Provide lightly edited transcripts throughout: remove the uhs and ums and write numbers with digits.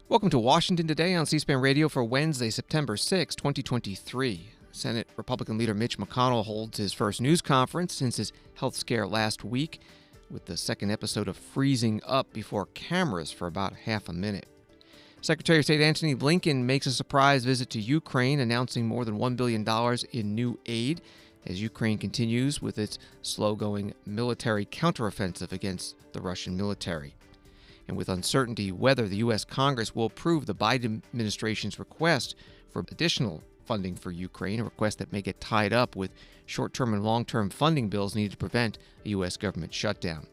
Welcome to Washington Today on C-SPAN Radio for Wednesday, September 6, 2023. Senate Republican Leader Mitch McConnell holds his first news conference since his health scare last week, with the second episode of freezing up before cameras for about half a minute. Secretary of State Anthony Blinken makes a surprise visit to Ukraine, announcing more than $1 billion in new aid as Ukraine continues with its slow-going military counteroffensive against the Russian military. And with uncertainty whether the U.S. Congress will approve the Biden administration's request for additional funding for Ukraine, a request that may get tied up with short-term and long-term funding bills needed to prevent a U.S. government shutdown.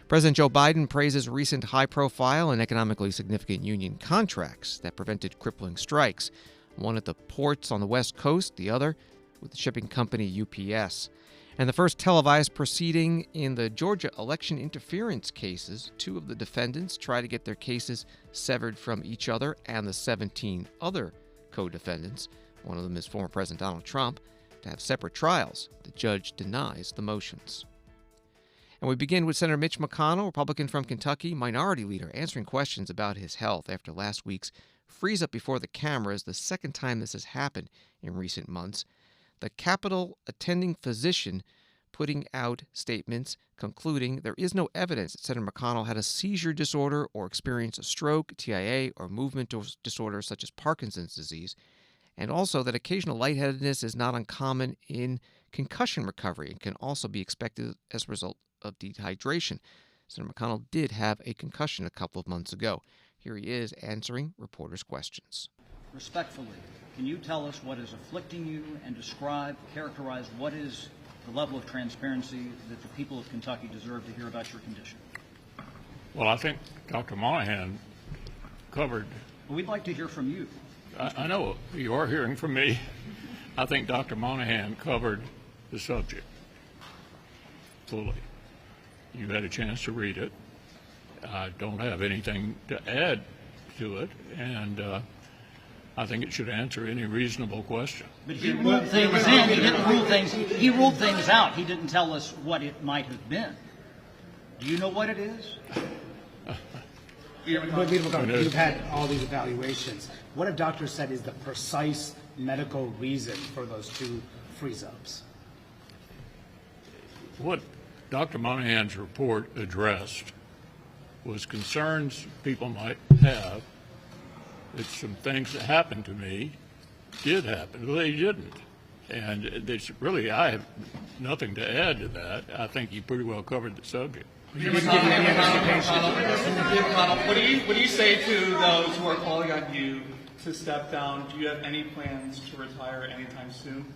President Joe Biden praises recent high-profile and economically significant union contracts that prevented crippling strikes, one at the ports on the West Coast, the other with the shipping company UPS. And the first televised proceeding in the Georgia election interference cases. Two of the defendants try to get their cases severed from each other and the 17 other co-defendants, one of them is former President Donald Trump, to have separate trials. The judge denies the motions. And we begin with Senator Mitch McConnell, Republican from Kentucky, Minority Leader, answering questions about his health after last week's freeze-up before the cameras, the second time this has happened in recent months. The Capitol attending physician putting out statements concluding there is no evidence that Senator McConnell had a seizure disorder or experienced a stroke, TIA, or movement disorder such as Parkinson's disease, and also that occasional lightheadedness is not uncommon in concussion recovery and can also be expected as a result of dehydration. Senator McConnell did have a concussion a couple of months ago. Here he is answering reporters' questions. Respectfully, can you tell us what is afflicting you and characterize what is the level of transparency that the people of Kentucky deserve to hear about your condition? Well, I think Dr. Monahan covered. Well, we'd like to hear from you. I know you are hearing from me. I think Dr. Monahan covered the subject fully. You had a chance to read it. I don't have anything to add to it, and I think it should answer any reasonable question. But he ruled things in. He didn't rule things. He ruled things out. He didn't tell us what it might have been. Do you know what it is? You've had all these evaluations. What have doctors said is the precise medical reason for those two freeze-ups? What Dr. Monahan's report addressed was concerns people might have that some things that happened to me did happen. Well, they didn't. And really, I have nothing to add to that. I think he pretty well covered the subject. McConnell, what do you say to those who are calling on you to step down? Do you have any plans to retire anytime soon?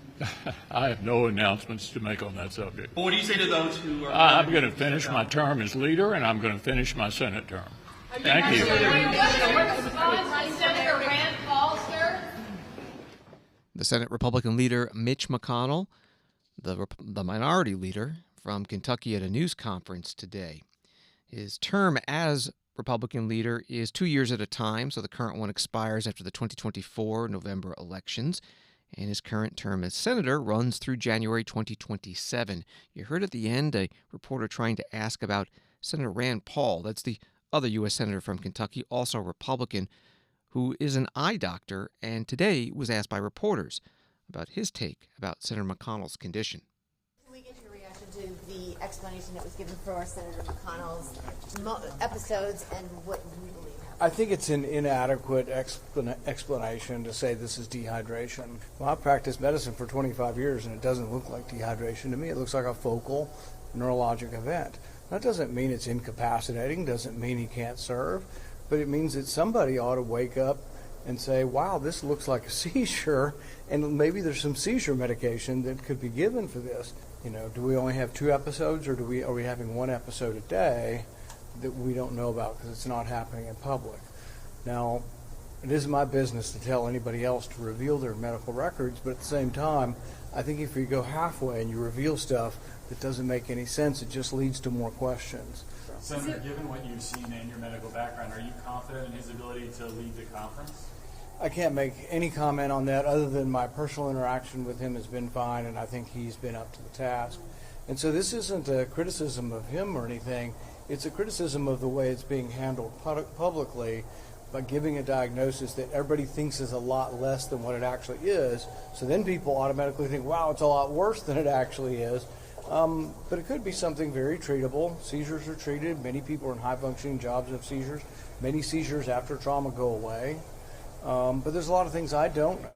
I have no announcements to make on that subject. But what do you say to those who are... I'm going to finish my term as leader, and I'm going to finish my Senate term. Thank you. Senator Rand Paul, sir? The Senate Republican Leader Mitch McConnell, the Minority Leader from Kentucky, at a news conference today. His term as Republican leader is 2 years at a time, so the current one expires after the 2024 November elections, and his current term as senator runs through January 2027. You heard at the end a reporter trying to ask about Senator Rand Paul. That's the other U.S. senator from Kentucky, also a Republican, who is an eye doctor, and today was asked by reporters about his take about Senator McConnell's condition. Can we get your reaction to the explanation that was given for Senator McConnell's episodes and what you believe happened? I think it's an inadequate explanation to say this is dehydration. Well, I've practiced medicine for 25 years, and it doesn't look like dehydration to me. It looks like a focal neurologic event. That doesn't mean it's incapacitating, doesn't mean he can't serve, but it means that somebody ought to wake up and say, wow, this looks like a seizure, and maybe there's some seizure medication that could be given for this. You know, do we only have 2 episodes, or are we having 1 episode a day that we don't know about because it's not happening in public? Now, it isn't my business to tell anybody else to reveal their medical records, but at the same time, I think if you go halfway and you reveal stuff that doesn't make any sense, it just leads to more questions. Senator, given what you've seen in your medical background, are you confident in his ability to lead the conference? I can't make any comment on that other than my personal interaction with him has been fine, and I think he's been up to the task. And so this isn't a criticism of him or anything. It's a criticism of the way it's being handled publicly, by giving a diagnosis that everybody thinks is a lot less than what it actually is. So then people automatically think, wow, it's a lot worse than it actually is. But it could be something very treatable. Seizures are treated. Many people in high-functioning jobs have seizures. Many seizures after trauma go away. But there's a lot of things I don't know.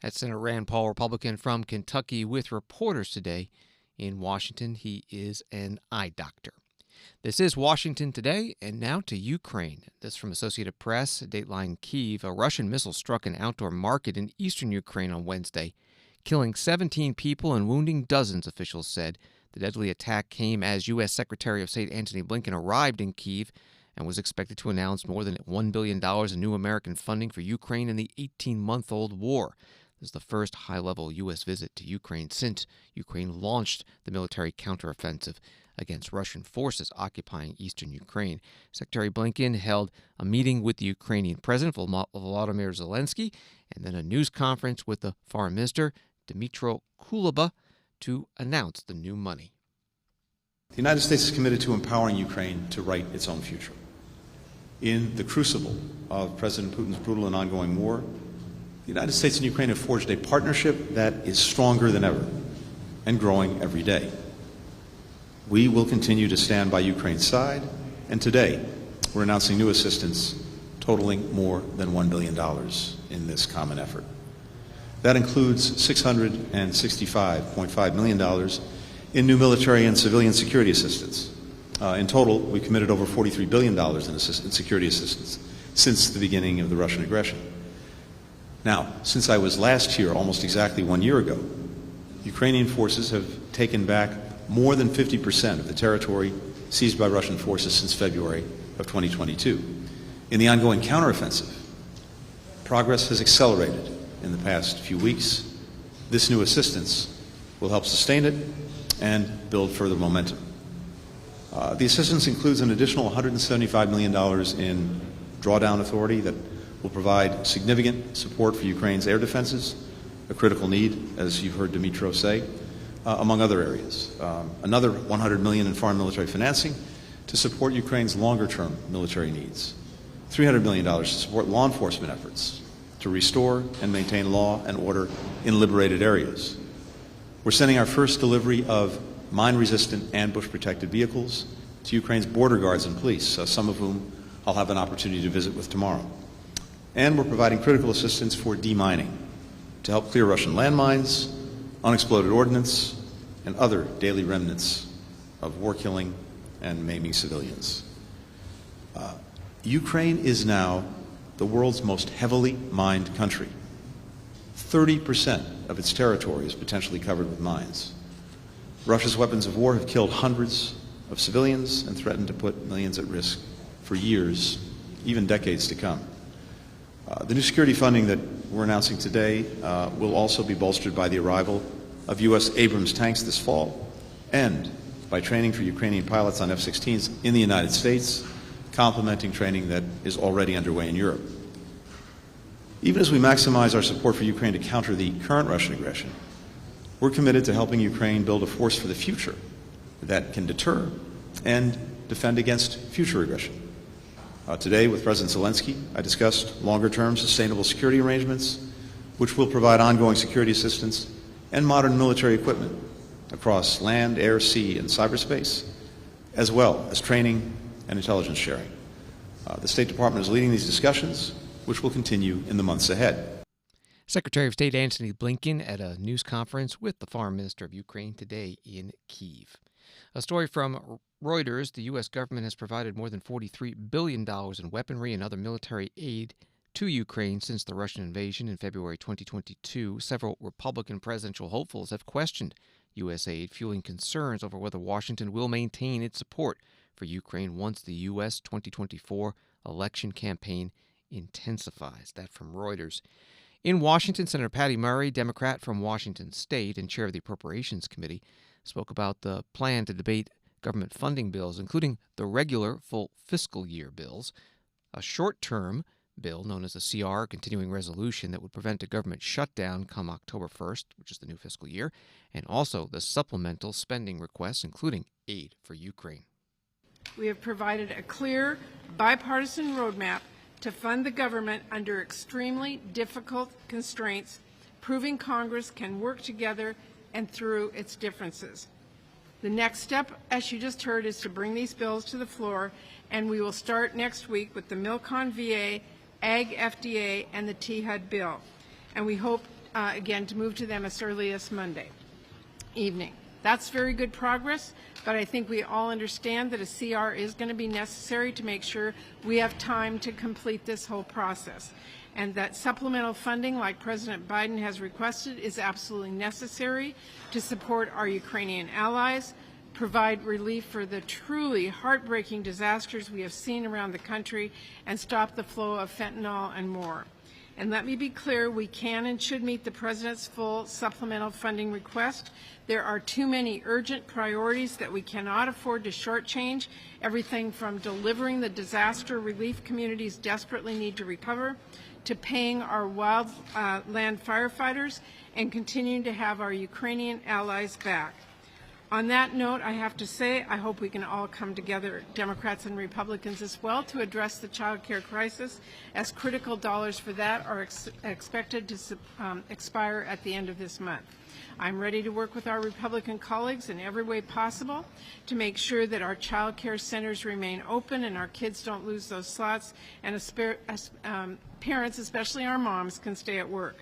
That's Senator Rand Paul, Republican from Kentucky, with reporters today in Washington. He is an eye doctor. This is Washington Today, and now to Ukraine. This from Associated Press, Dateline Kyiv. A Russian missile struck an outdoor market in eastern Ukraine on Wednesday, killing 17 people and wounding dozens, officials said. The deadly attack came as U.S. Secretary of State Anthony Blinken arrived in Kyiv and was expected to announce more than $1 billion in new American funding for Ukraine in the 18-month-old war. This is the first high-level U.S. visit to Ukraine since Ukraine launched the military counteroffensive against Russian forces occupying eastern Ukraine. Secretary Blinken held a meeting with the Ukrainian President Volodymyr Zelensky and then a news conference with the Foreign Minister Dmytro Kuleba to announce the new money. The United States is committed to empowering Ukraine to write its own future. In the crucible of President Putin's brutal and ongoing war, the United States and Ukraine have forged a partnership that is stronger than ever and growing every day. We will continue to stand by Ukraine's side, and today we're announcing new assistance totaling more than $1 billion in this common effort. That includes $665.5 million in new military and civilian security assistance. In total, we committed over $43 billion in security assistance since the beginning of the Russian aggression. Now, since I was last here almost exactly 1 year ago, Ukrainian forces have taken back more than 50% of the territory seized by Russian forces since February of 2022. In the ongoing counteroffensive, progress has accelerated in the past few weeks. This new assistance will help sustain it and build further momentum. The assistance includes an additional $175 million in drawdown authority that will provide significant support for Ukraine's air defenses, a critical need, as you've heard Dmytro say, among other areas. Another $100 million in foreign military financing to support Ukraine's longer-term military needs. $300 million to support law enforcement efforts to restore and maintain law and order in liberated areas. We're sending our first delivery of mine-resistant ambush-protected vehicles to Ukraine's border guards and police, some of whom I'll have an opportunity to visit with tomorrow. And we're providing critical assistance for demining to help clear Russian landmines, unexploded ordnance, and other daily remnants of war killing and maiming civilians. Ukraine is now the world's most heavily mined country. 30% of its territory is potentially covered with mines. Russia's weapons of war have killed hundreds of civilians and threatened to put millions at risk for years, even decades to come. The new security funding that we're announcing today will also be bolstered by the arrival of U.S. Abrams tanks this fall and by training for Ukrainian pilots on F-16s in the United States, complementing training that is already underway in Europe. Even as we maximize our support for Ukraine to counter the current Russian aggression, we're committed to helping Ukraine build a force for the future that can deter and defend against future aggression. Today, with President Zelensky, I discussed longer-term sustainable security arrangements, which will provide ongoing security assistance and modern military equipment across land, air, sea, and cyberspace, as well as training and intelligence sharing. The State Department is leading these discussions, which will continue in the months ahead. Secretary of State Anthony Blinken at a news conference with the Foreign Minister of Ukraine today in Kyiv. A story from Reuters, the U.S. government has provided more than $43 billion in weaponry and other military aid to Ukraine since the Russian invasion in February 2022. Several Republican presidential hopefuls have questioned U.S. aid, fueling concerns over whether Washington will maintain its support for Ukraine once the U.S. 2024 election campaign intensifies. That from Reuters. In Washington, Senator Patty Murray, Democrat from Washington State and chair of the Appropriations Committee, spoke about the plan to debate government funding bills, including the regular full fiscal year bills, a short-term bill known as a CR, continuing resolution that would prevent a government shutdown come October 1st, which is the new fiscal year, and also the supplemental spending requests, including aid for Ukraine. We have provided a clear, bipartisan roadmap to fund the government under extremely difficult constraints, proving Congress can work together and through its differences. The next step, as you just heard, is to bring these bills to the floor, and we will start next week with the MilCon VA, Ag FDA, and the THUD bill. And we hope, again, to move to them as early as Monday evening. That's very good progress, but I think we all understand that a CR is going to be necessary to make sure we have time to complete this whole process. And that supplemental funding, like President Biden has requested, is absolutely necessary to support our Ukrainian allies, provide relief for the truly heartbreaking disasters we have seen around the country, and stop the flow of fentanyl and more. And let me be clear, we can and should meet the President's full supplemental funding request. There are too many urgent priorities that we cannot afford to shortchange, everything from delivering the disaster relief communities desperately need to recover, to paying our wildland firefighters, and continuing to have our Ukrainian allies back. On that note, I have to say, I hope we can all come together, Democrats and Republicans as well, to address the child care crisis, as critical dollars for that are expected to expire at the end of this month. I'm ready to work with our Republican colleagues in every way possible to make sure that our child care centers remain open and our kids don't lose those slots, and parents, especially our moms, can stay at work.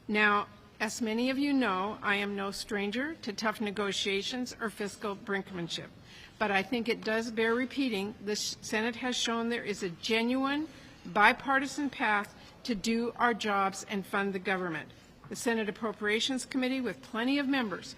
Now, as many of you know, I am no stranger to tough negotiations or fiscal brinkmanship, but I think it does bear repeating the Senate has shown there is a genuine bipartisan path to do our jobs and fund the government. The Senate Appropriations Committee, with plenty of members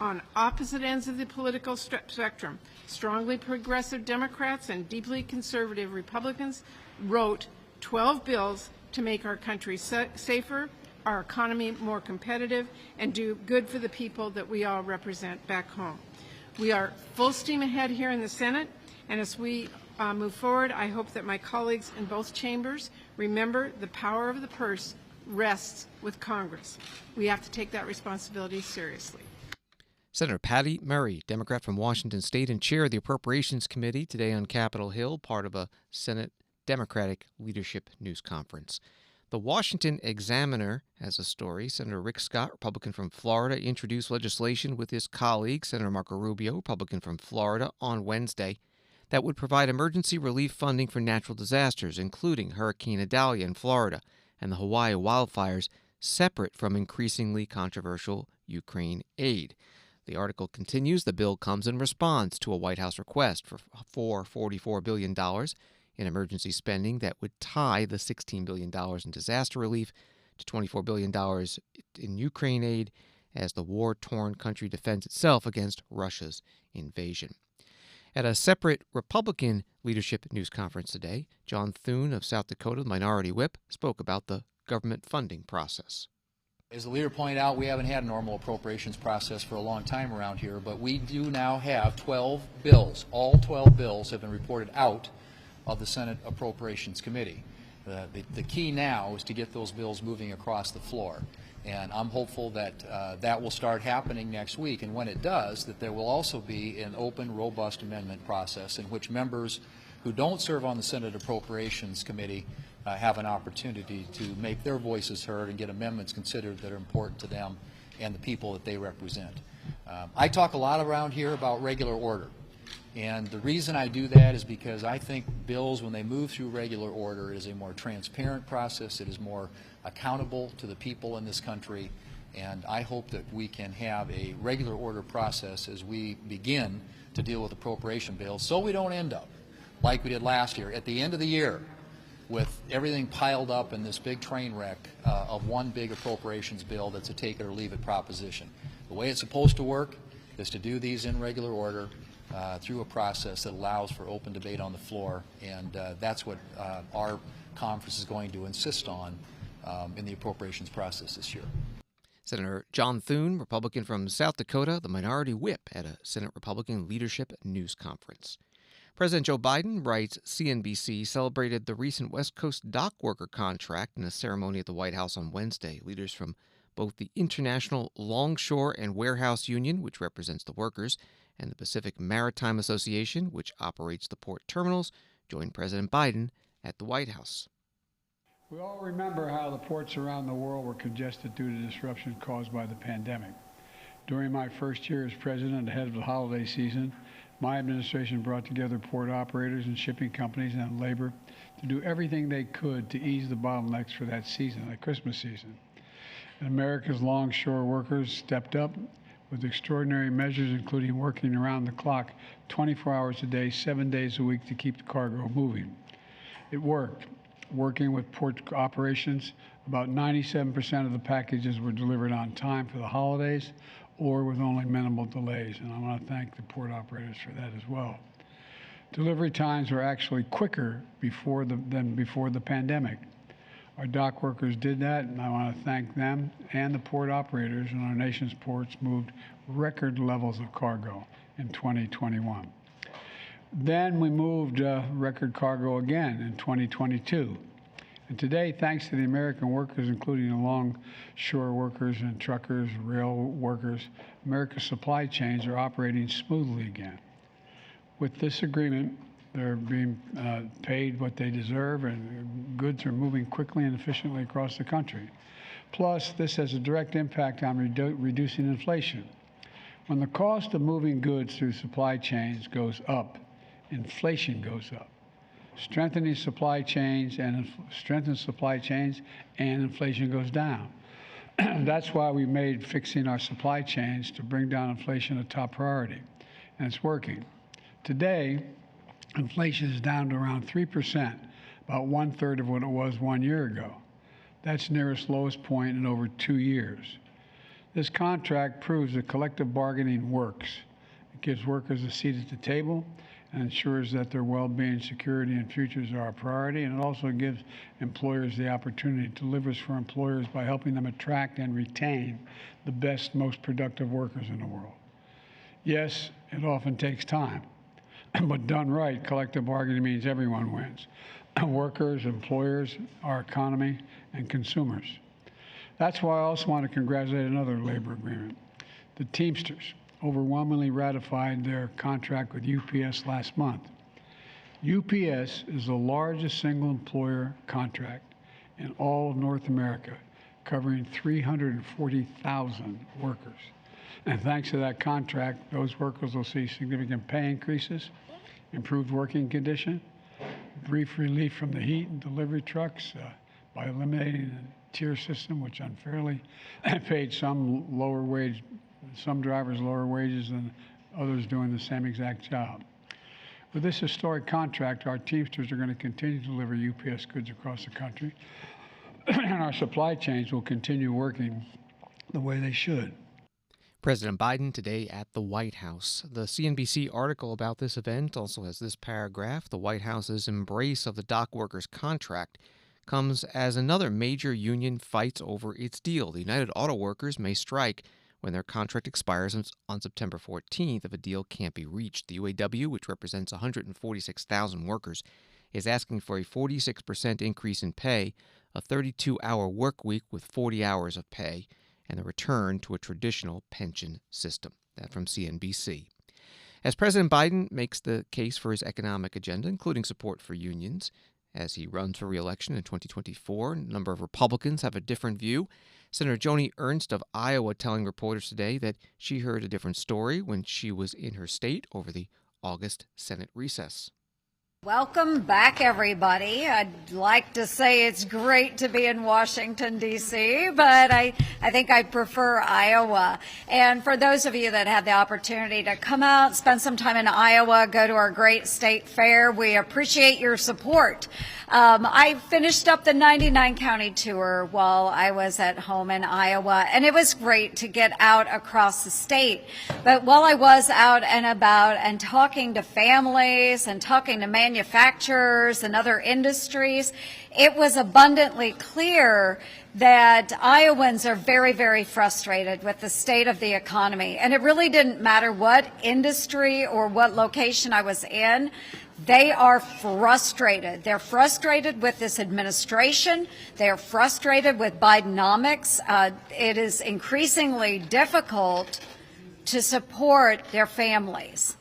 on opposite ends of the political spectrum, strongly progressive Democrats and deeply conservative Republicans, wrote 12 bills to make our country safer, our economy more competitive, and do good for the people that we all represent back home. We are full steam ahead here in the Senate, and as we move forward, I hope that my colleagues in both chambers remember the power of the purse rests with Congress. We have to take that responsibility seriously. Senator Patty Murray, Democrat from Washington State and chair of the Appropriations Committee, today on Capitol Hill, part of a Senate Democratic Leadership News Conference. The Washington Examiner has a story. Senator Rick Scott, Republican from Florida, introduced legislation with his colleague, Senator Marco Rubio, Republican from Florida, on Wednesday that would provide emergency relief funding for natural disasters, including Hurricane Idalia in Florida and the Hawaii wildfires, separate from increasingly controversial Ukraine aid. The article continues, the bill comes in response to a White House request for $44 billion in emergency spending that would tie the $16 billion in disaster relief to $24 billion in Ukraine aid as the war-torn country defends itself against Russia's invasion. At a separate Republican leadership news conference today, John Thune of South Dakota, the Minority Whip, spoke about the government funding process. As the leader pointed out, we haven't had a normal appropriations process for a long time around here, but we do now have 12 bills. All 12 bills have been reported out of the Senate Appropriations Committee. The key now is to get those bills moving across the floor, and I'm hopeful that that will start happening next week, and when it does, that there will also be an open, robust amendment process in which members who don't serve on the Senate Appropriations Committee have an opportunity to make their voices heard and get amendments considered that are important to them and the people that they represent. I talk a lot around here about regular order. And the reason I do that is because I think bills, when they move through regular order, is a more transparent process. It is more accountable to the people in this country. And I hope that we can have a regular order process as we begin to deal with appropriation bills, so we don't end up like we did last year at the end of the year with everything piled up in this big train wreck of one big appropriations bill that's a take it or leave it proposition. The way it's supposed to work is to do these in regular order through a process that allows for open debate on the floor, and that's what our conference is going to insist on in the appropriations process this year. Senator John Thune, Republican from South Dakota, the Minority Whip at a Senate Republican Leadership News Conference. President Joe Biden, writes CNBC, celebrated the recent West Coast dock worker contract in a ceremony at the White House on Wednesday. Leaders from both the International Longshore and Warehouse Union, which represents the workers, and the Pacific Maritime Association, which operates the port terminals, joined President Biden at the White House. We all remember how the ports around the world were congested due to disruption caused by the pandemic. During my first year as president ahead of the holiday season, my administration brought together port operators and shipping companies and labor to do everything they could to ease the bottlenecks for that season, that Christmas season. And America's longshore workers stepped up with extraordinary measures, including working around the clock 24 hours a day, 7 days a week to keep the cargo moving. It worked. Working with port operations, about 97% of the packages were delivered on time for the holidays or with only minimal delays, and I want to thank the port operators for that as well. Delivery times were actually quicker than before the pandemic. Our dock workers did that, and I want to thank them, and the port operators in our nation's ports moved record levels of cargo in 2021. Then we moved record cargo again in 2022. And today, thanks to the American workers, including the longshore workers and truckers, rail workers, America's supply chains are operating smoothly again. With this agreement, they're being paid what they deserve, and goods are moving quickly and efficiently across the country. Plus, this has a direct impact on reducing inflation. When the cost of moving goods through supply chains goes up, inflation goes up. Strengthening supply chains and inflation goes down. That's why we made fixing our supply chains to bring down inflation a top priority, and it's working. Today, inflation is down to around 3%, about 1/3 of what it was 1 year ago. That's near its lowest point in over 2 years. This contract proves that collective bargaining works. It gives workers a seat at the table and ensures that their well-being, security, and futures are a priority, and it also gives employers the opportunity to deliver for employers by helping them attract and retain the best, most productive workers in the world. Yes, it often takes time, but done right, collective bargaining means everyone wins. Workers, employers, our economy, and consumers. That's why I also want to congratulate another labor agreement. The Teamsters overwhelmingly ratified their contract with UPS last month. UPS is the largest single employer contract in all of North America, covering 340,000 workers. And thanks to that contract, those workers will see significant pay increases, improved working condition, brief relief from the heat in delivery trucks by eliminating the tier system, which unfairly paid some drivers lower wages than others doing the same exact job. With this historic contract, our Teamsters are going to continue to deliver UPS goods across the country, and our supply chains will continue working the way they should. President Biden today at the White House. The CNBC article about this event also has this paragraph: the White House's embrace of the dock workers' contract comes as another major union fights over its deal. The United Auto Workers may strike when their contract expires on September 14th if a deal can't be reached. The UAW, which represents 146,000 workers, is asking for a 46% increase in pay, a 32-hour work week with 40 hours of pay, and the return to a traditional pension system. That from CNBC. As President Biden makes the case for his economic agenda, including support for unions, as he runs for re-election in 2024, a number of Republicans have a different view. Senator Joni Ernst of Iowa telling reporters today that she heard a different story when she was in her state over the August Senate recess. Welcome back, everybody. I'd like to say it's great to be in Washington, D.C., but I think I prefer Iowa. And for those of you that had the opportunity to come out, spend some time in Iowa, go to our great state fair, we appreciate your support. I finished up the 99-county tour while I was at home in Iowa, and it was great to get out across the state. But while I was out and about and talking to families and talking to manufacturers and other industries, it was abundantly clear that Iowans are very, very frustrated with the state of the economy. And it really didn't matter what industry or what location I was in. They are frustrated. They're frustrated with this administration. They're frustrated with Bidenomics. It is increasingly difficult to support their families.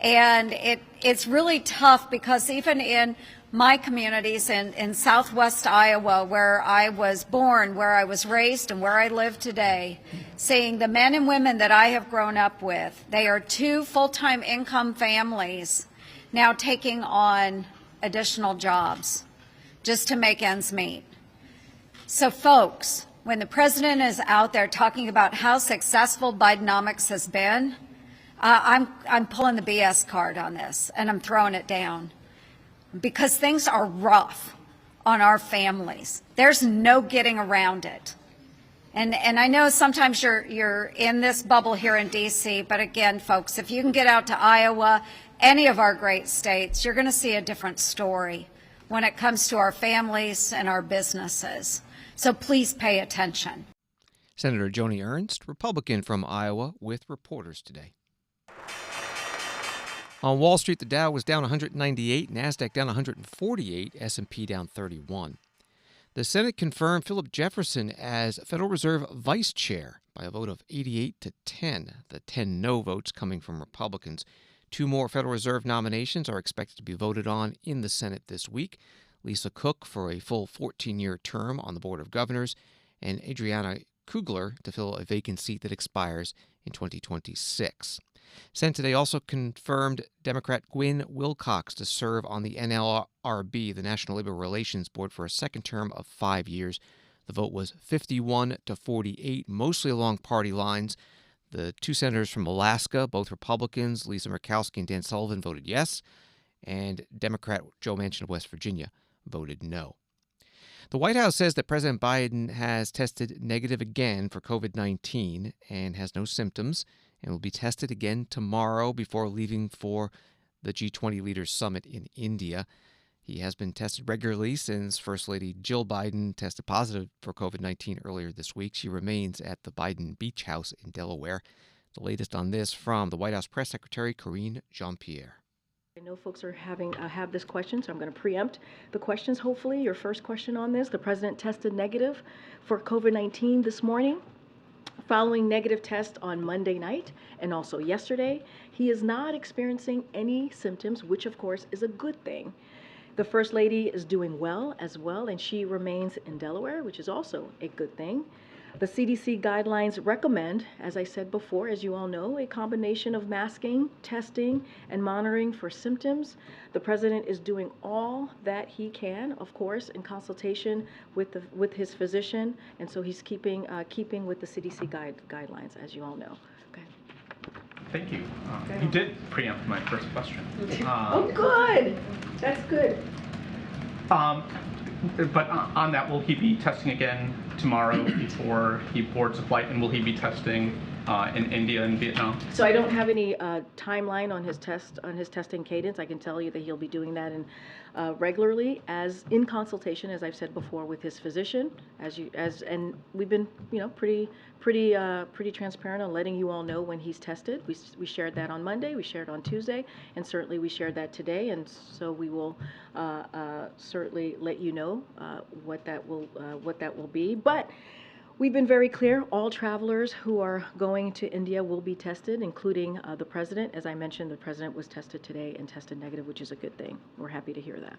And it's really tough because even in my communities in southwest Iowa, where I was born, where I was raised, and where I live today, seeing the men and women that I have grown up with, they are 2 full-time income families now taking on additional jobs just to make ends meet. So folks, when the president is out there talking about how successful Bidenomics has been, I'm pulling the BS card on this, and I'm throwing it down, because things are rough on our families. There's no getting around it. And I know sometimes you're in this bubble here in D.C., but again, folks, if you can get out to Iowa, any of our great states, you're going to see a different story when it comes to our families and our businesses. So please pay attention. Senator Joni Ernst, Republican from Iowa, with reporters today. On Wall Street, the Dow was down 198, NASDAQ down 148, S&P down 31. The Senate confirmed Philip Jefferson as Federal Reserve Vice Chair by a vote of 88 to 10, the 10 no votes coming from Republicans. 2 more Federal Reserve nominations are expected to be voted on in the Senate this week. Lisa Cook for a full 14-year term on the Board of Governors, and Adriana Kugler to fill a vacant seat that expires in 2026. Senate today also confirmed Democrat Gwynne Wilcox to serve on the NLRB, the National Labor Relations Board, for a second term of 5 years. The vote was 51 to 48, mostly along party lines. The 2 senators from Alaska, both Republicans, Lisa Murkowski and Dan Sullivan, voted yes, and Democrat Joe Manchin of West Virginia voted no. The White House says that President Biden has tested negative again for COVID-19 and has no symptoms, and will be tested again tomorrow before leaving for the G20 Leaders Summit in India. He has been tested regularly since First Lady Jill Biden tested positive for COVID-19 earlier this week. She remains at the Biden Beach House in Delaware. The latest on this from the White House Press Secretary Karine Jean-Pierre. I know folks are have this question, so I'm going to preempt the questions. Hopefully, your first question on this: the president tested negative for COVID-19 this morning. Following negative test on Monday night and also yesterday, he is not experiencing any symptoms, which of course is a good thing. The First Lady is doing well as well, and she remains in Delaware, which is also a good thing. The CDC guidelines recommend, as I said before, as you all know, a combination of masking, testing, and monitoring for symptoms. The president is doing all that he can, of course, in consultation with his physician, and so he's keeping with the CDC guidelines, as you all know. Okay. Thank you. You did preempt my first question. Oh, good. That's good. But on that, will he be testing again tomorrow before he boards a flight, and will he be testing in India and Vietnam? So I don't have any timeline on his testing cadence. I can tell you that he'll be doing that regularly, as in consultation, as I've said before, with his physician. And we've been pretty transparent on letting you all know when he's tested. We shared that on Monday, we shared on Tuesday, and certainly we shared that today. And so we will certainly let you know what that will be. But we've been very clear, all travelers who are going to India will be tested, including the president. As I mentioned, the president was tested today and tested negative, which is a good thing. We're happy to hear that.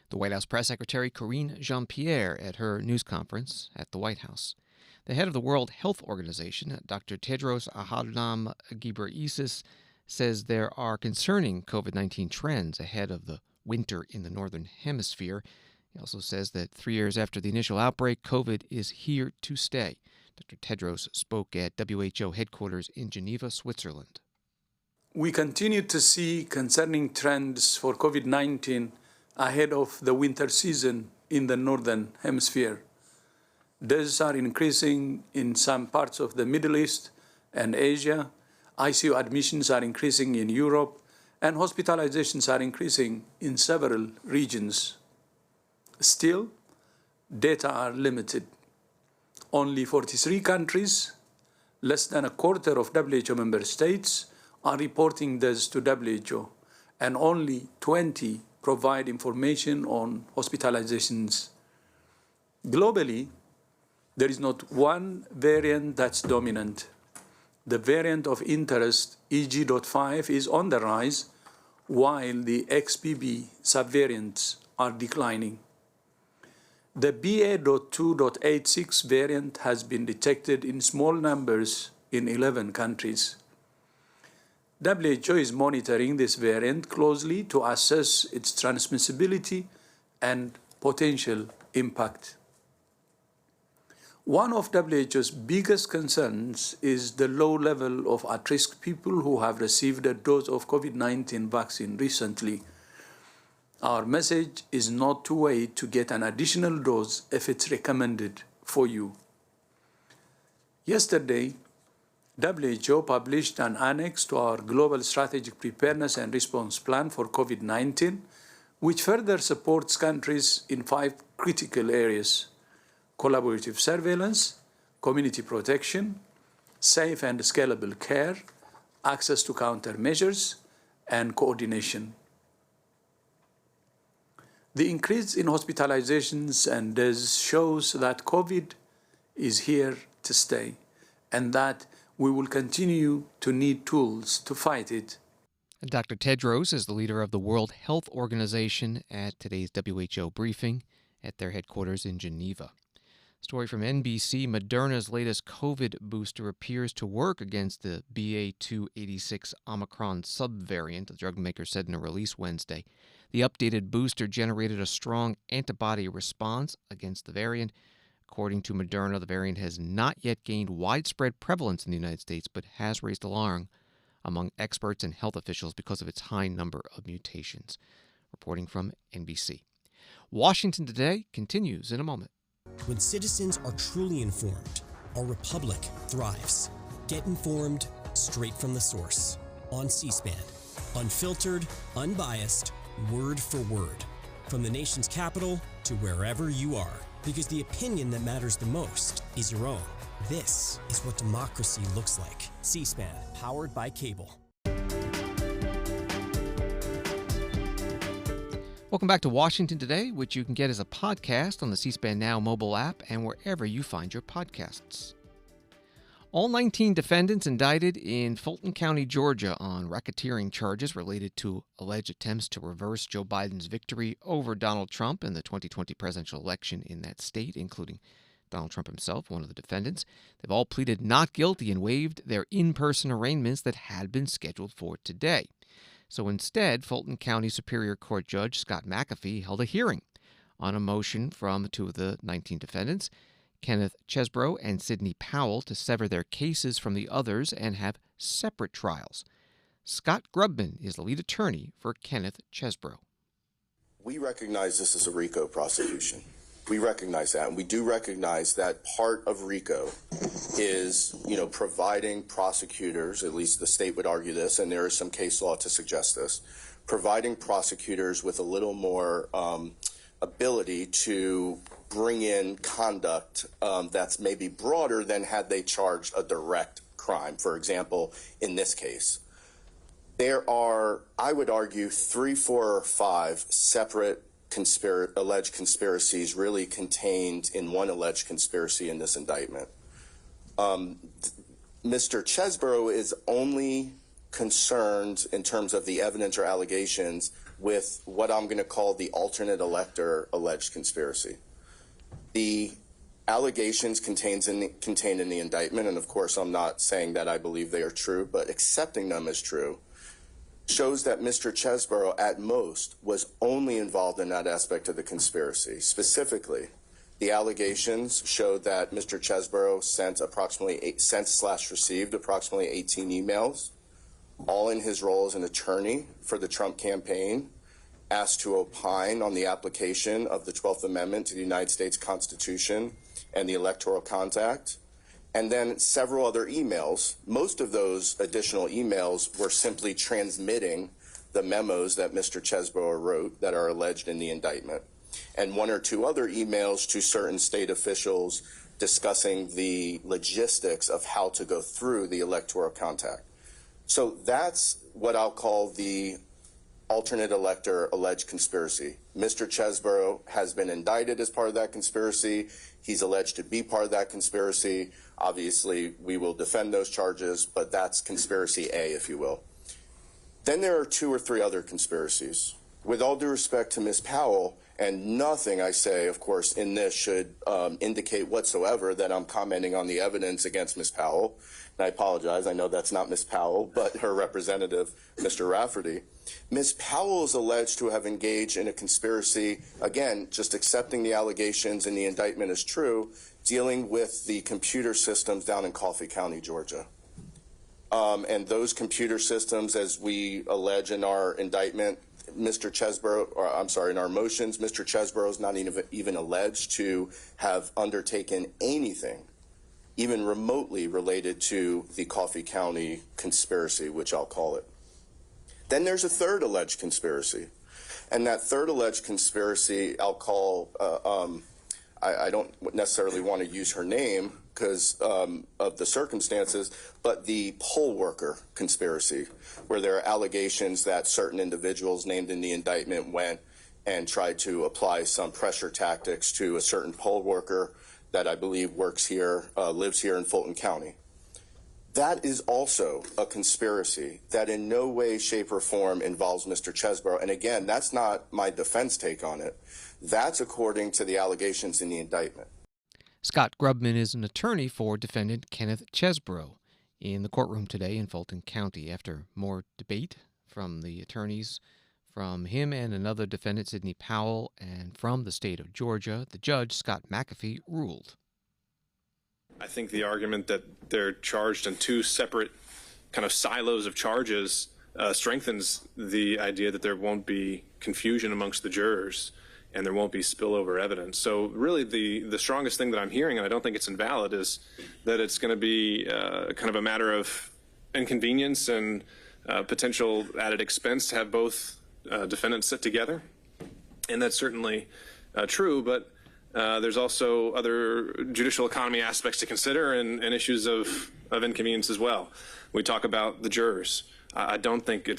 The White House Press Secretary Karine Jean-Pierre at her news conference at the White House. The head of the World Health Organization, Dr. Tedros Adhanom Ghebreyesus, says there are concerning COVID-19 trends ahead of the winter in the Northern Hemisphere. He also says that 3 years after the initial outbreak, COVID is here to stay. Dr. Tedros spoke at WHO headquarters in Geneva, Switzerland. We continue to see concerning trends for COVID-19 ahead of the winter season in the Northern Hemisphere. Deaths are increasing in some parts of the Middle East and Asia. ICU admissions are increasing in Europe, and hospitalizations are increasing in several regions. Still, data are limited. Only 43 countries, less than a quarter of WHO member states, are reporting deaths to WHO, and only 20 provide information on hospitalizations. Globally, there is not one variant that's dominant. The variant of interest, EG.5, is on the rise, while the XBB subvariants are declining. The BA.2.86 variant has been detected in small numbers in 11 countries. WHO is monitoring this variant closely to assess its transmissibility and potential impact. One of WHO's biggest concerns is the low level of at-risk people who have received a dose of COVID-19 vaccine recently. Our message is not to wait to get an additional dose if it's recommended for you. Yesterday, WHO published an annex to our Global Strategic Preparedness and Response Plan for COVID-19, which further supports countries in 5 critical areas: collaborative surveillance, community protection, safe and scalable care, access to countermeasures, and coordination. The increase in hospitalizations and deaths shows that COVID is here to stay, and that we will continue to need tools to fight it. Dr. Tedros is the leader of the World Health Organization at today's WHO briefing at their headquarters in Geneva. Story from NBC: Moderna's latest COVID booster appears to work against the BA.2.86 Omicron subvariant, the drug maker said in a release Wednesday. The updated booster generated a strong antibody response against the variant. According to Moderna, the variant has not yet gained widespread prevalence in the United States, but has raised alarm among experts and health officials because of its high number of mutations. Reporting from NBC. Washington Today continues in a moment. When citizens are truly informed, our republic thrives. Get informed straight from the source on C-SPAN. Unfiltered, unbiased, word for word. From the nation's capital to wherever you are. Because the opinion that matters the most is your own. This is what democracy looks like. C-SPAN, powered by cable. Welcome back to Washington Today, which you can get as a podcast on the C-SPAN Now mobile app and wherever you find your podcasts. All 19 defendants indicted in Fulton County, Georgia, on racketeering charges related to alleged attempts to reverse Joe Biden's victory over Donald Trump in the 2020 presidential election in that state, including Donald Trump himself, one of the defendants. They've all pleaded not guilty and waived their in-person arraignments that had been scheduled for today. So instead, Fulton County Superior Court Judge Scott McAfee held a hearing on a motion from 2 of the 19 defendants, Kenneth Chesbrough and Sidney Powell, to sever their cases from the others and have separate trials. Scott Grubman is the lead attorney for Kenneth Chesbrough. We recognize this as a RICO prosecution. We recognize that, and we do recognize that part of RICO is, providing prosecutors, at least the state would argue this, and there is some case law to suggest this, providing prosecutors with a little more ability to bring in conduct that's maybe broader than had they charged a direct crime. For example, in this case, there are, I would argue, 3, 4, or 5 separate alleged conspiracies really contained in one alleged conspiracy in this indictment. Mr. Chesbrough is only concerned in terms of the evidence or allegations with what I'm going to call the alternate elector alleged conspiracy. The allegations contained in the indictment, and of course I'm not saying that I believe they are true, but accepting them as true, shows that Mr. Chesbrough at most was only involved in that aspect of the conspiracy. Specifically, the allegations showed that Mr. Chesbrough received approximately 18 emails, all in his role as an attorney for the Trump campaign, asked to opine on the application of the 12th Amendment to the United States Constitution and the Electoral Compact, and then several other emails. Most of those additional emails were simply transmitting the memos that Mr. Chesbrough wrote that are alleged in the indictment, and 1 or 2 other emails to certain state officials discussing the logistics of how to go through the Electoral Compact. So that's what I'll call the alternate elector alleged conspiracy. Mr. Chesbrough has been indicted as part of that conspiracy. He's alleged to be part of that conspiracy. Obviously, we will defend those charges, but that's conspiracy A, if you will. Then there are 2 or 3 other conspiracies. With all due respect to Ms. Powell, and nothing I say, of course, in this should indicate whatsoever that I'm commenting on the evidence against Ms. Powell. And I apologize, I know that's not Ms. Powell, but her representative, Mr. Rafferty. Ms. Powell is alleged to have engaged in a conspiracy, again, just accepting the allegations and the indictment is true, dealing with the computer systems down in Coffee County, Georgia. And those computer systems, as we allege in our indictment, Mr. Chesbrough, or I'm sorry, in our motions, Mr. Chesbrough is not even alleged to have undertaken anything, even remotely related to the Coffee County conspiracy, which I'll call it. Then there's a third alleged conspiracy. And that third alleged conspiracy, I'll call, I don't necessarily want to use her name because of the circumstances, but the poll worker conspiracy, where there are allegations that certain individuals named in the indictment went and tried to apply some pressure tactics to a certain poll worker that I believe works here, lives here in Fulton County. That is also a conspiracy that in no way, shape, or form involves Mr. Chesbrough. And again, that's not my defense take on it. That's according to the allegations in the indictment. Scott Grubman is an attorney for defendant Kenneth Chesbrough in the courtroom today in Fulton County. After more debate from the attorneys, from him and another defendant, Sidney Powell, and from the state of Georgia, the judge, Scott McAfee, ruled. I think the argument that they're charged in 2 separate kind of silos of charges strengthens the idea that there won't be confusion amongst the jurors and there won't be spillover evidence. So really the strongest thing that I'm hearing, and I don't think it's invalid, is that it's going to be kind of a matter of inconvenience and potential added expense to have both defendants sit together. And that's certainly true, but there's also other judicial economy aspects to consider and issues of inconvenience as well. We talk about the jurors. I don't think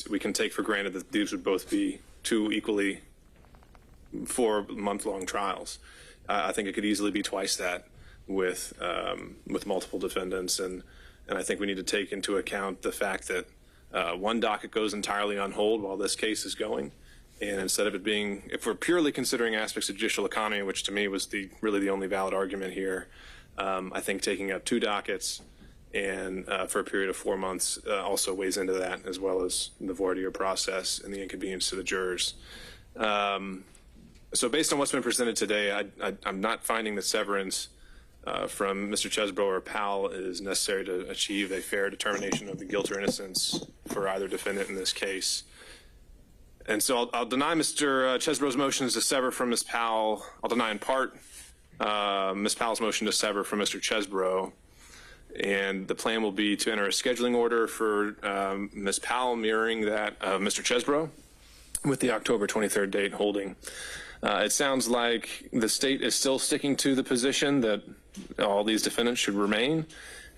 we can take for granted that these would both be 2 equally 4-month-long trials. I think it could easily be twice that with multiple defendants, and I think we need to take into account the fact that one docket goes entirely on hold while this case is going. And instead of it being, if we're purely considering aspects of judicial economy, which to me was really the only valid argument here, I think taking up 2 dockets and for a period of 4 months also weighs into that, as well as the voir dire process and the inconvenience to the jurors. So based on what's been presented today, I'm not finding that severance from Mr. Chesbrough or Powell is necessary to achieve a fair determination of the guilt or innocence for either defendant in this case. And so I'll deny Mr. Chesbrough's motions to sever from Ms. Powell. I'll deny in part Ms. Powell's motion to sever from Mr. Chesbrough. And the plan will be to enter a scheduling order for Ms. Powell mirroring that of Mr. Chesbrough with the October 23rd date holding. It sounds like the state is still sticking to the position that all these defendants should remain,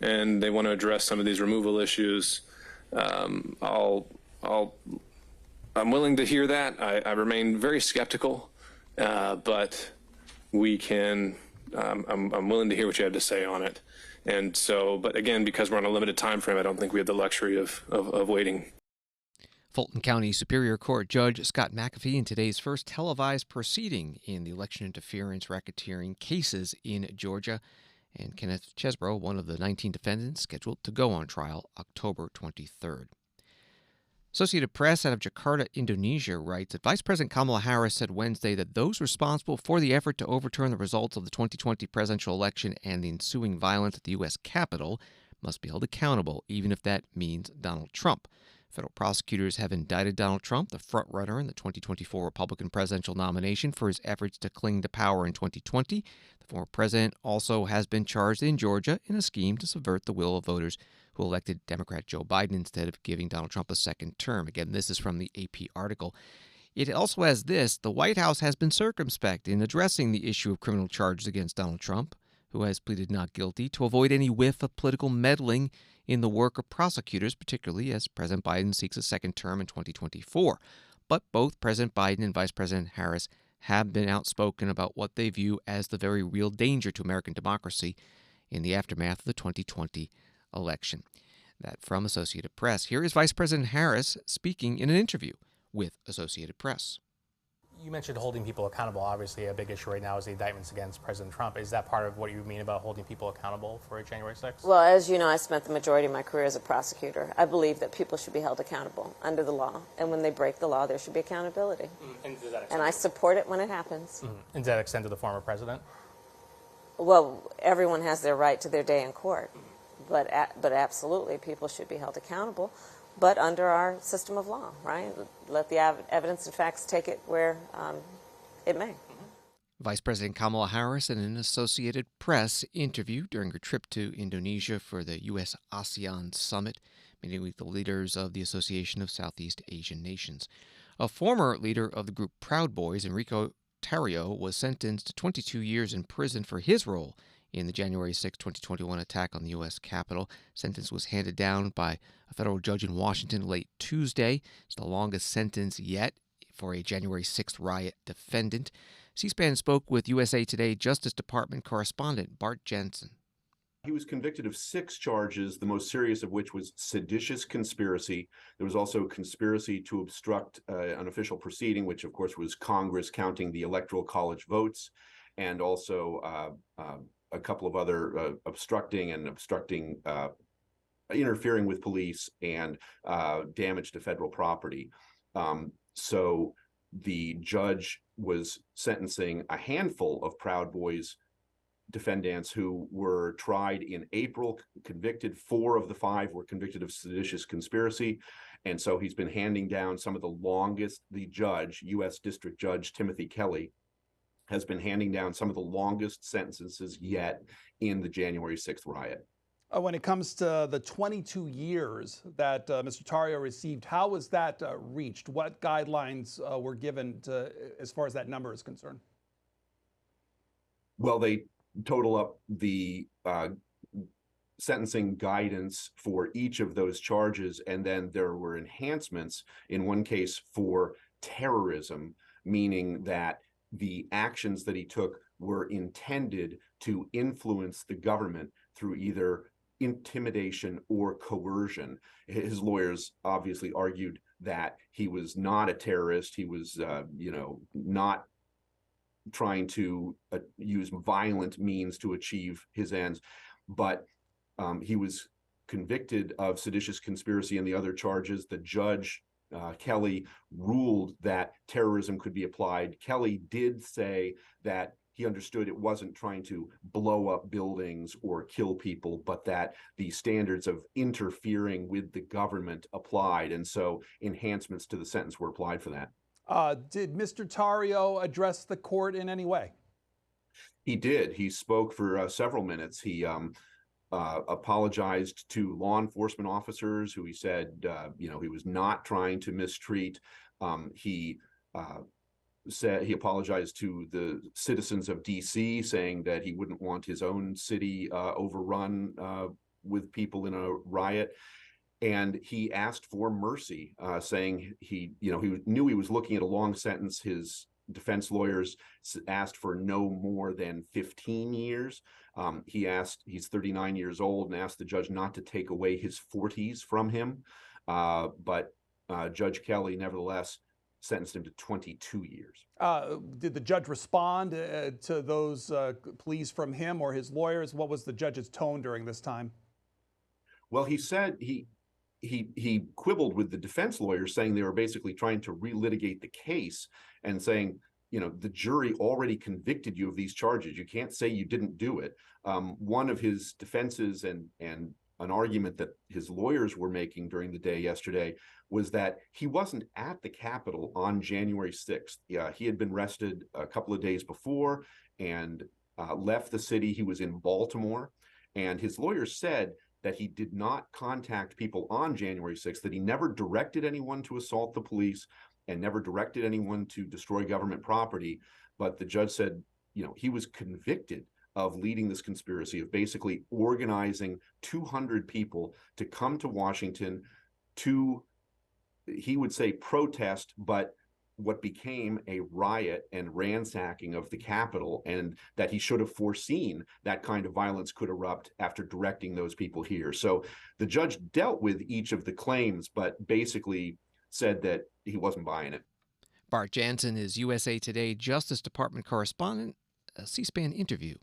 and they want to address some of these removal issues. I'm willing to hear that. I remain very skeptical, but we can. I'm willing to hear what you have to say on it. And so, but again, because we're on a limited time frame, I don't think we have the luxury of waiting. Fulton County Superior Court Judge Scott McAfee in today's first televised proceeding in the election interference racketeering cases in Georgia. And Kenneth Chesbrough, one of the 19 defendants scheduled to go on trial October 23rd. Associated Press out of Jakarta, Indonesia, writes that Vice President Kamala Harris said Wednesday that those responsible for the effort to overturn the results of the 2020 presidential election and the ensuing violence at the U.S. Capitol must be held accountable, even if that means Donald Trump. Federal prosecutors have indicted Donald Trump, the frontrunner in the 2024 Republican presidential nomination, for his efforts to cling to power in 2020. The former president also has been charged in Georgia in a scheme to subvert the will of voters who elected Democrat Joe Biden instead of giving Donald Trump a second term. Again, this is from the AP article. It also has this: the White House has been circumspect in addressing the issue of criminal charges against Donald Trump, who has pleaded not guilty, to avoid any whiff of political meddling in the work of prosecutors, particularly as President Biden seeks a second term in 2024. But both President Biden and Vice President Harris have been outspoken about what they view as the very real danger to American democracy in the aftermath of the 2020 election. That from Associated Press. Here is Vice President Harris speaking in an interview with Associated Press. You mentioned holding people accountable. Obviously, a big issue right now is the indictments against President Trump. Is that part of what you mean about holding people accountable for January 6th? Well, as you know, I spent the majority of my career as a prosecutor. I believe that people should be held accountable under the law. And when they break the law, there should be accountability. And I support it when it happens. And does that extend to the former president? Well, everyone has their right to their day in court. But absolutely, people should be held accountable, but under our system of law, right? Let the evidence and facts take it where it may. Vice President Kamala Harris in an Associated Press interview during her trip to Indonesia for the U.S.-ASEAN Summit, meeting with the leaders of the Association of Southeast Asian Nations. A former leader of the group Proud Boys, Enrico Tarrio, was sentenced to 22 years in prison for his role in the January 6, 2021 attack on the U.S. Capitol. Sentence was handed down by a federal judge in Washington late Tuesday. It's the longest sentence yet for a January 6th riot defendant. C-SPAN spoke with USA Today Justice Department correspondent Bart Jensen. He was convicted of 6 charges, the most serious of which was seditious conspiracy. There was also conspiracy to obstruct an official proceeding, which of course was Congress counting the Electoral College votes, and also a couple of other interfering with police and damage to federal property. So the judge was sentencing a handful of Proud Boys defendants who were tried in April, convicted. 4 of the 5 were convicted of seditious conspiracy. And so he's been handing down some of the longest. The judge, U.S. District Judge Timothy Kelly, has been handing down some of the longest sentences yet in the January 6th riot. When it comes to the 22 years that Mr. Tarrio received, how was that reached? What guidelines were given as far as that number is concerned? Well, they total up the sentencing guidance for each of those charges, and then there were enhancements in one case for terrorism, meaning that the actions that he took were intended to influence the government through either intimidation or coercion. His lawyers obviously argued that he was not a terrorist. He was, not trying to use violent means to achieve his ends, but he was convicted of seditious conspiracy and the other charges. The judge, Kelly, ruled that terrorism could be applied. Kelly did say that he understood it wasn't trying to blow up buildings or kill people, but that the standards of interfering with the government applied. And so enhancements to the sentence were applied for that. Did Mr. Tarrio address the court in any way? He did. He spoke for several minutes. He apologized to law enforcement officers who he said, he was not trying to mistreat. He said he apologized to the citizens of D.C., saying that he wouldn't want his own city overrun with people in a riot. And he asked for mercy, saying he knew he was looking at a long sentence. His defense lawyers asked for no more than 15 years. He's 39 years old, and asked the judge not to take away his 40s from him. But Judge Kelly, nevertheless, sentenced him to 22 years. Did the judge respond to those pleas from him or his lawyers? What was the judge's tone during this time? Well, he said he quibbled with the defense lawyers, saying they were basically trying to relitigate the case and saying, the jury already convicted you of these charges. You can't say you didn't do it. One of his defenses and an argument that his lawyers were making during the day yesterday was that he wasn't at the Capitol on January 6th. He had been arrested a couple of days before and left the city. He was in Baltimore, and his lawyers said that he did not contact people on January 6th, that he never directed anyone to assault the police and never directed anyone to destroy government property. But the judge said, he was convicted of leading this conspiracy, of basically organizing 200 people to come to Washington to, he would say, protest, but what became a riot and ransacking of the Capitol, and that he should have foreseen that kind of violence could erupt after directing those people here. So the judge dealt with each of the claims, but basically said that he wasn't buying it. Bart Jansen is USA Today Justice Department correspondent, a C-SPAN interview.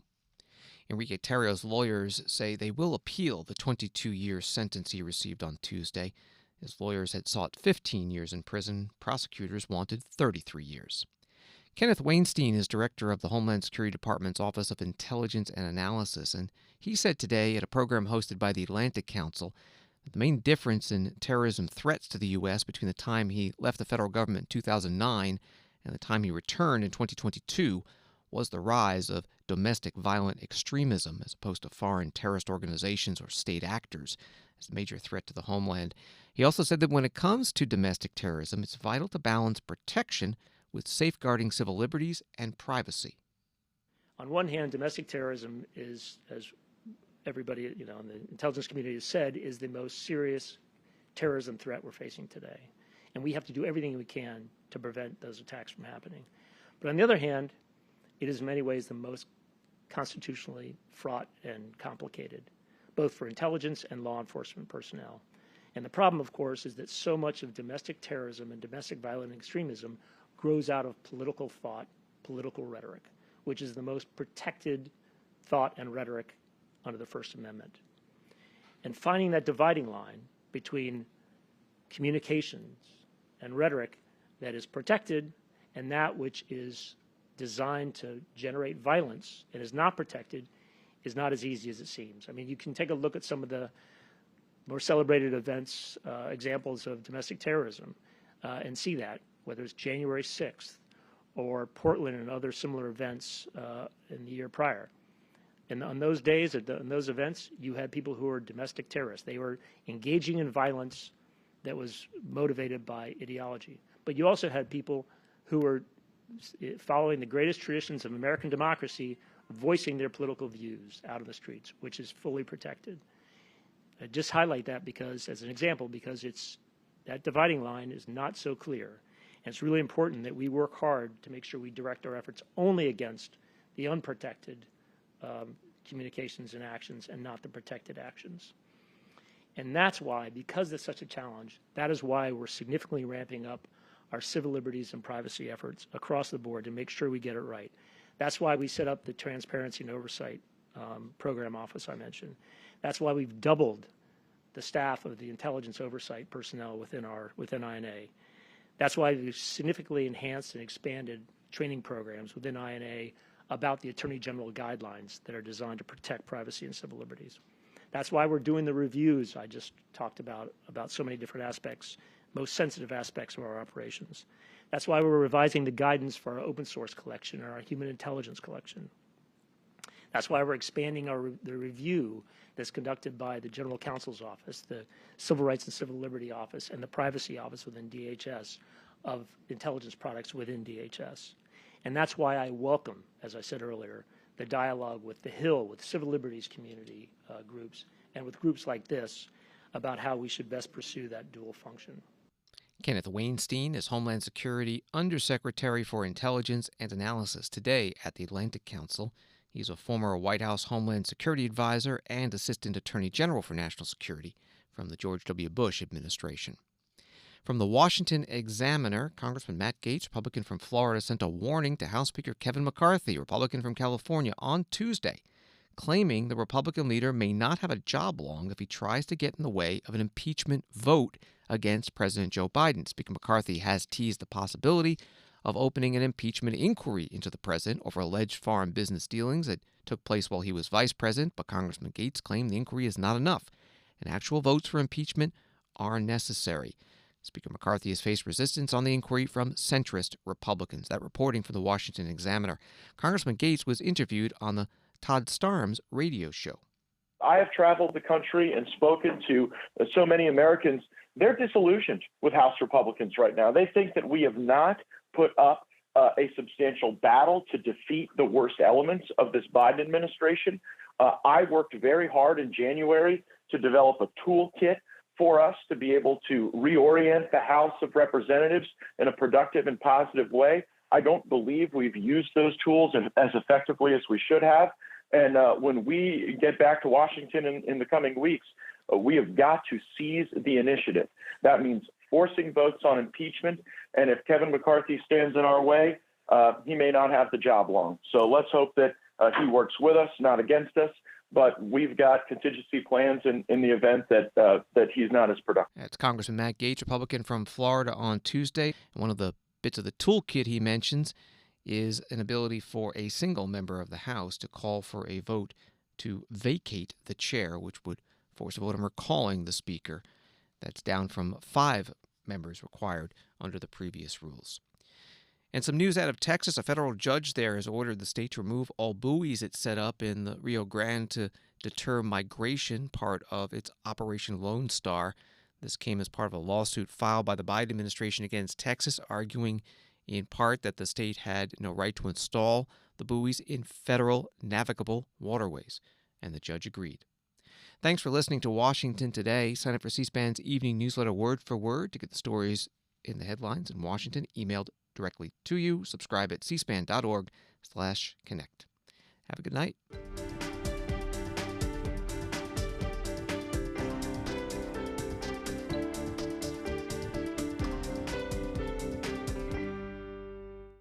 Enrique Tarrio's lawyers say they will appeal the 22-year sentence he received on Tuesday. His lawyers had sought 15 years in prison. Prosecutors wanted 33 years. Kenneth Weinstein is director of the Homeland Security Department's Office of Intelligence and Analysis, and he said today at a program hosted by the Atlantic Council that the main difference in terrorism threats to the U.S. between the time he left the federal government in 2009 and the time he returned in 2022 was the rise of domestic violent extremism as opposed to foreign terrorist organizations or state actors as a major threat to the homeland. He also said that when it comes to domestic terrorism, it's vital to balance protection with safeguarding civil liberties and privacy. On one hand, domestic terrorism is, as everybody in the intelligence community has said, is the most serious terrorism threat we're facing today. And we have to do everything we can to prevent those attacks from happening. But on the other hand, it is in many ways the most constitutionally fraught and complicated, both for intelligence and law enforcement personnel. And the problem, of course, is that so much of domestic terrorism and domestic violent extremism grows out of political thought, political rhetoric, which is the most protected thought and rhetoric under the First Amendment. And finding that dividing line between communications and rhetoric that is protected and that which is designed to generate violence and is not protected is not as easy as it seems. I mean, you can take a look at some of the more celebrated events, examples of domestic terrorism, and see that, whether it's January 6th or Portland and other similar events in the year prior. And on those days, in those events, you had people who were domestic terrorists. They were engaging in violence that was motivated by ideology. But you also had people who were following the greatest traditions of American democracy, voicing their political views out of the streets, which is fully protected. I just highlight that because, as an example, because that dividing line is not so clear. And it's really important that we work hard to make sure we direct our efforts only against the unprotected communications and actions and not the protected actions. And that's why, because it's such a challenge, that is why we're significantly ramping up our civil liberties and privacy efforts across the board to make sure we get it right. That's why we set up the Transparency and Oversight Program Office I mentioned. That's why we've doubled the staff of the intelligence oversight personnel within INA. That's why we've significantly enhanced and expanded training programs within INA about the Attorney General guidelines that are designed to protect privacy and civil liberties. That's why we're doing the reviews I just talked about so many different aspects, most sensitive aspects of our operations. That's why we're revising the guidance for our open source collection and our human intelligence collection. That's why we're expanding the review that's conducted by the General Counsel's Office, the Civil Rights and Civil Liberty Office, and the Privacy Office within DHS of intelligence products within DHS. And that's why I welcome, as I said earlier, the dialogue with the Hill, with civil liberties community groups, and with groups like this about how we should best pursue that dual function. Kenneth Weinstein is Homeland Security Undersecretary for Intelligence and Analysis today at the Atlantic Council. He's a former White House Homeland Security Advisor and Assistant Attorney General for National Security from the George W. Bush administration. From the Washington Examiner, Congressman Matt Gaetz, Republican from Florida, sent a warning to House Speaker Kevin McCarthy, Republican from California, on Tuesday, claiming the Republican leader may not have a job long if he tries to get in the way of an impeachment vote against President Joe Biden. Speaker McCarthy has teased the possibility of opening an impeachment inquiry into the president over alleged foreign business dealings that took place while he was vice president, but Congressman Gaetz claimed the inquiry is not enough, and actual votes for impeachment are necessary. Speaker McCarthy has faced resistance on the inquiry from centrist Republicans. That reporting from the Washington Examiner. Congressman Gaetz was interviewed on the Todd Starnes radio show. I have traveled the country and spoken to so many Americans. They're disillusioned with House Republicans right now. They think that we have not put up a substantial battle to defeat the worst elements of this Biden administration. I worked very hard in January to develop a toolkit for us to be able to reorient the House of Representatives in a productive and positive way. I don't believe we've used those tools as effectively as we should have. And when we get back to Washington in the coming weeks, we have got to seize the initiative. That means forcing votes on impeachment. And if Kevin McCarthy stands in our way, he may not have the job long. So let's hope that he works with us, not against us. But we've got contingency plans in the event that he's not as productive. That's Congressman Matt Gaetz, Republican from Florida, on Tuesday. And one of the bits of the toolkit he mentions is an ability for a single member of the House to call for a vote to vacate the chair, which would force a vote on recalling the Speaker. That's down from 5 members required under the previous rules. And some news out of Texas. A federal judge there has ordered the state to remove all buoys it set up in the Rio Grande to deter migration, part of its Operation Lone Star. This came as part of a lawsuit filed by the Biden administration against Texas, arguing in part that the state had no right to install the buoys in federal navigable waterways. And the judge agreed. Thanks for listening to Washington Today. Sign up for C-SPAN's evening newsletter word for word to get the stories in the headlines in Washington emailed directly to you. Subscribe at cspan.org/connect. Have a good night.